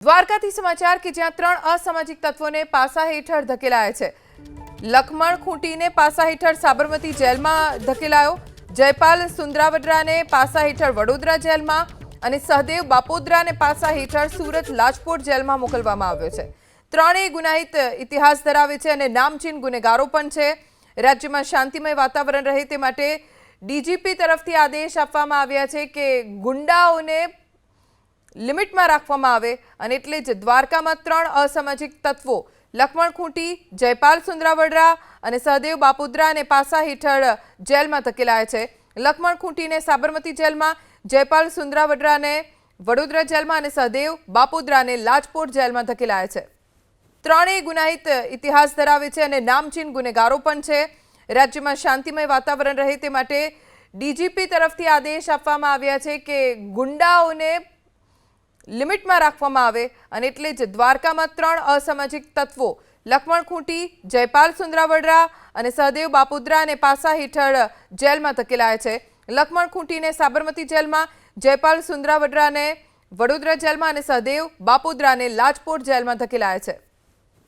દ્વારકાથી સમાચાર કે જ્યાં 3 અસામાજિક તત્વોને પાસા હેઠળ ધકેલાયા છે। લખમણ ખૂંટીને પાસા હેઠળ સાબરમતી જેલમાં ધકેલાયો, જયપાલ સુંદરાવડરાને પાસા હેઠળ વડોદરા જેલમાં અને સહદેવ બાપોદરાને પાસા હેઠળ સુરત લાજપોર જેલમાં મોકલવામાં આવ્યો છે। ત્રણેય ગુનાહિત ઇતિહાસ ધરાવે છે અને નામચીન ગુનેગારો પણ છે। રાજ્યમાં શાંતિમય વાતાવરણ રહે તે માટે ડીજીપી તરફથી આદેશ આપવામાં આવ્યા છે કે ગુંડાઓને लिमिट में राखवामां आवे अने एटले ज द्वारकामां 3 असामाजिक तत्वों लखमण खूंटी, जयपाल सुंदरावडरा अने सहदेव बापोदरा ने पासा हेठळ जेलमां धकेलाया छे। लखमण खूंटी ने साबरमती जेलमां, जयपाल सुंदरावडरा ने वडोदरा जेलमां अने सहदेव बापोदरा ने लाजपोर जेलमां धकेलाया छे। त्रणेय गुनाहित इतिहास धरावे छे अने नामचीन गुनेगारो पण छे। राज्यमां शांतिमय वातावरण रहे ते माटे डीजीपी तरफथी आदेश आपवामां आव्या छे के गुंडाओने लिमिट में राखवामां आवे अने एटले ज द्वारकामां 3 असामाजिक तत्वों लखमण खूंटी, जयपाल सुंदरावडरा अने सहदेव बापोदरा ने पासा हेठळ जेलमां धकेलाया छे। लखमण खूंटी ने साबरमती जेलमां, जयपाल सुंदरावडरा ने वडोदरा जेलमां अने सहदेव बापोदरा ने लाजपोर जेलमां धकेलाया छे।